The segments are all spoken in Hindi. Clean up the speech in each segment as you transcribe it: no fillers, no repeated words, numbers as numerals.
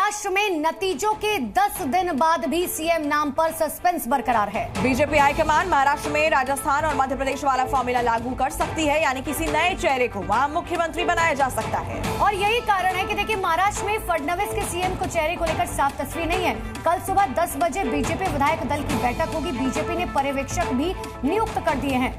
महाराष्ट्र में नतीजों के 10 दिन बाद भी सीएम नाम पर सस्पेंस बरकरार है। बीजेपी हाईकमान महाराष्ट्र में राजस्थान और मध्य प्रदेश वाला फॉर्मूला लागू कर सकती है, यानी किसी नए चेहरे को वहां मुख्यमंत्री बनाया जा सकता है। और यही कारण है कि देखिए, महाराष्ट्र में फडणवीस के सीएम को चेहरे को लेकर साफ तस्वीर नहीं है। कल सुबह 10 बजे बीजेपी विधायक दल की बैठक होगी। बीजेपी ने पर्यवेक्षक भी नियुक्त कर दिए हैं।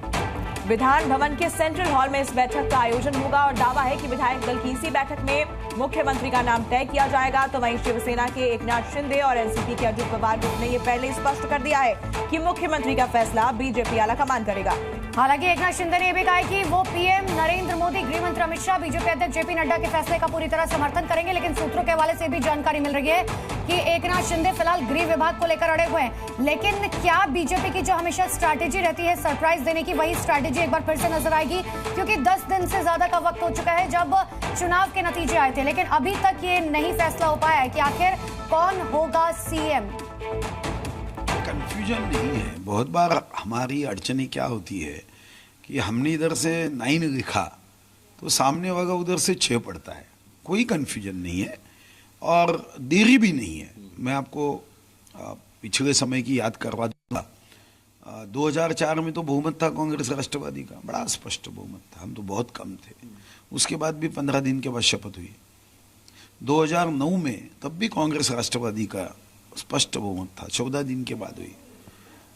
विधान भवन के सेंट्रल हॉल में इस बैठक का आयोजन होगा और दावा है कि विधायक दल की इसी बैठक में मुख्यमंत्री का नाम तय किया जाएगा। तो वहीं शिवसेना के एकनाथ शिंदे और एनसीपी के अजित पवार ग्रुप ने यह पहले स्पष्ट कर दिया है कि मुख्यमंत्री का फैसला बीजेपी आलाकमान करेगा। हालांकि एकनाथ शिंदे ने यह भी कहा है कि वो पीएम नरेंद्र मोदी, गृह मंत्री अमित शाह, बीजेपी अध्यक्ष जेपी नड्डा के फैसले का पूरी तरह समर्थन करेंगे। लेकिन सूत्रों के हवाले से भी जानकारी मिल रही है कि एकनाथ शिंदे फिलहाल गृह विभाग को लेकर अड़े हुए हैं। लेकिन क्या बीजेपी की जो हमेशा स्ट्रैटेजी रहती है सरप्राइज देने की, वही स्ट्रैटेजी एक बार फिर से नजर आएगी? क्योंकि 10 दिन से ज्यादा का वक्त हो चुका है जब चुनाव के नतीजे आए थे, लेकिन अभी तक ये नहीं फैसला हो पाया है कि आखिर कौन होगा सीएम। कंफ्यूजन नहीं है। बहुत बार हमारी अड़चने क्या होती है कि हमने इधर से 9 लिखा तो सामने वाला उधर से 6 पड़ता है। कोई कंफ्यूजन नहीं है और देरी भी नहीं है। मैं आपको पिछले समय की याद करवा दूंगा। 2004 में तो बहुमत था कांग्रेस राष्ट्रवादी का, बड़ा स्पष्ट बहुमत था, हम तो बहुत कम थे। उसके बाद भी 15 दिन के बाद शपथ हुई। 2009 में तब भी कांग्रेस राष्ट्रवादी का स्पष्ट बहुमत था, 14 दिन के बाद हुई।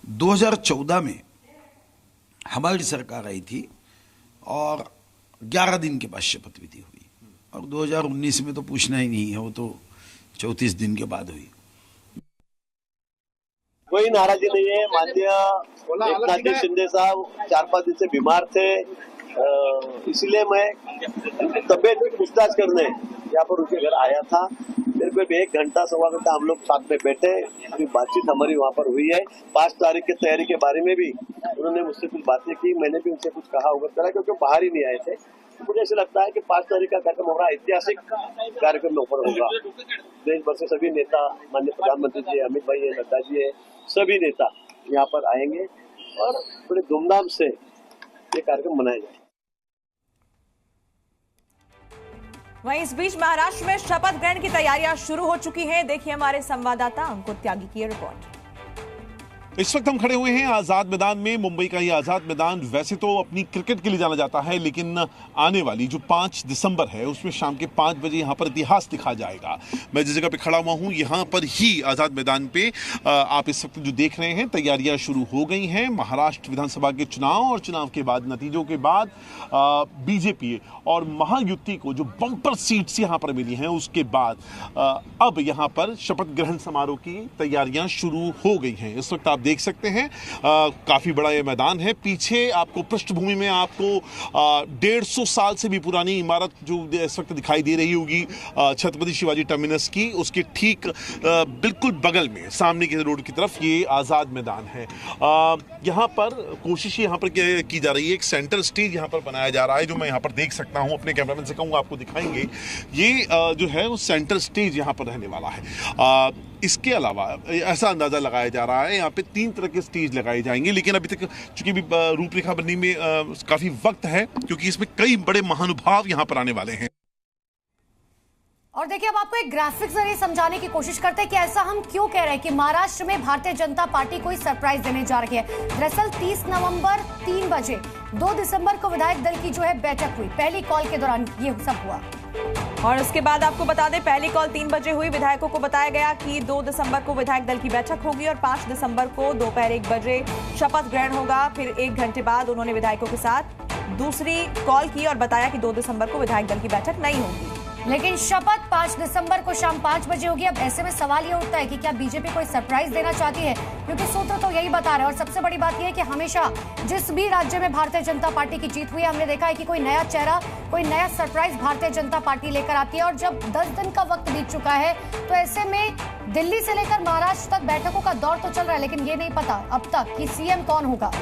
2014 में हमारी सरकार आई थी और 11 दिन के बाद शपथ विधि हुई। और 2019 में तो पूछना ही नहीं है, वो तो 34 दिन के बाद हुई। कोई नाराजी नहीं है। माननीय एकनाथ शिंदे साहब 4-5 दिन से बीमार थे, इसलिए मैं तबियत की पूछताछ करने यहाँ पर उनके घर आया था। फिर भी 1 घंटा 1.25 घंटा हम लोग साथ में बैठे, बातचीत हमारी वहाँ पर हुई है। 5 तारीख की तैयारी के बारे में भी उन्होंने मुझसे कुछ बातें की, मैंने भी उनसे कुछ कहा होगा करा, क्योंकि बाहर ही नहीं आए थे। मुझे ऐसा लगता है कि 5 तारीख का कार्यक्रम हो रहा है, ऐतिहासिक कार्यक्रम ऊपर होगा। देश भर से सभी नेता, माननीय प्रधानमंत्री जी, अमित भाई है, नड्डा जी है, सभी नेता यहाँ पर आएंगे और बड़े धूमधाम से ये कार्यक्रम मनाया जाएगा। वहीं इस बीच महाराष्ट्र में शपथ ग्रहण की तैयारियां शुरू हो चुकी हैं। देखिए हमारे संवाददाता अंकुर त्यागी की रिपोर्ट। इस वक्त हम खड़े हुए हैं आजाद मैदान में। मुंबई का ये आजाद मैदान वैसे तो अपनी क्रिकेट के लिए जाना जाता है, लेकिन आने वाली जो 5 दिसंबर है उसमें शाम के 5 बजे यहाँ पर इतिहास लिखा जाएगा। मैं जिस जगह पे खड़ा हुआ हूँ यहाँ पर ही आजाद मैदान पे आप इस वक्त जो देख रहे हैं तैयारियां शुरू हो गई हैं। महाराष्ट्र विधानसभा के चुनाव और चुनाव के बाद नतीजों के बाद बीजेपी और महायुति को जो बम्पर सीट्स यहाँ पर मिली हैं उसके बाद अब यहाँ पर शपथ ग्रहण समारोह की तैयारियां शुरू हो गई हैं। इस वक्त आप देख सकते हैं काफी बड़ा ये मैदान है। पीछे आपको पृष्ठभूमि में आपको 150 साल से भी पुरानी इमारत जो इस वक्त दिखाई दे रही होगी छत्रपति शिवाजी टर्मिनस की, उसके ठीक बिल्कुल बगल में सामने के रोड की तरफ ये आजाद मैदान है। यहाँ पर कोशिश यहाँ पर की जा रही है, एक सेंटर स्टेज यहाँ पर बनाया जा रहा है जो मैं यहाँ पर देख सकता हूँ। अपने कैमरामैन से कहूँगा आपको दिखाएंगे। ये जो है वो सेंटर स्टेज यहाँ पर रहने वाला है। इसके अलावा ऐसा अंदाजा लगाया जा रहा है यहाँ पे 3 तरह के स्टेज लगाए जाएंगे, लेकिन अभी तक चूंकि भी रूपरेखा बनने में काफी वक्त है, क्योंकि इसमें कई बड़े महानुभाव यहाँ पर आने वाले हैं। और देखिए, अब आपको एक ग्राफिक्स जरिए समझाने की कोशिश करते हैं कि ऐसा हम क्यों कह रहे हैं कि महाराष्ट्र में भारतीय जनता पार्टी कोई सरप्राइज देने जा रही है। दरअसल 30 नवंबर 3 बजे 2 दिसंबर को विधायक दल की जो है बैठक हुई। पहली कॉल के दौरान ये सब हुआ और उसके बाद आपको बता दें पहली कॉल 3 बजे हुई। विधायकों को बताया गया कि 2 दिसंबर को विधायक दल की बैठक होगी और 5 दिसंबर को दोपहर 1 बजे शपथ ग्रहण होगा। फिर 1 घंटे बाद उन्होंने विधायकों के साथ दूसरी कॉल की और बताया कि 2 दिसंबर को विधायक दल की बैठक नहीं होगी, लेकिन शपथ 5 दिसंबर को शाम 5 बजे होगी। अब ऐसे में सवाल ये उठता है कि क्या बीजेपी कोई सरप्राइज देना चाहती है, क्योंकि सूत्र तो यही बता रहे हैं। और सबसे बड़ी बात यह है कि हमेशा जिस भी राज्य में भारतीय जनता पार्टी की जीत हुई है, हमने देखा है कि कोई नया चेहरा, कोई नया सरप्राइज भारतीय जनता पार्टी लेकर आती है। और जब 10 दिन का वक्त बीत चुका है तो ऐसे में दिल्ली से लेकर महाराष्ट्र तक बैठकों का दौर तो चल रहा है, लेकिन ये नहीं पता अब तक कि सीएम कौन होगा।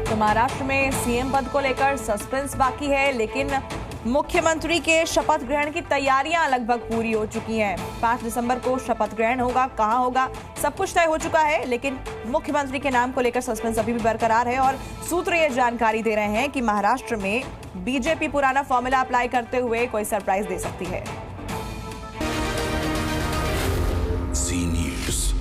तो महाराष्ट्र में सीएम पद को लेकर सस्पेंस बाकी है, लेकिन मुख्यमंत्री के शपथ ग्रहण की तैयारियां लगभग पूरी हो चुकी हैं। 5 दिसंबर को शपथ ग्रहण होगा, कहां होगा सब कुछ तय हो चुका है, लेकिन मुख्यमंत्री के नाम को लेकर सस्पेंस अभी भी बरकरार है। और सूत्र ये जानकारी दे रहे हैं कि महाराष्ट्र में बीजेपी पुराना फॉर्मूला अप्लाई करते हुए कोई सरप्राइज दे सकती है। Zee News.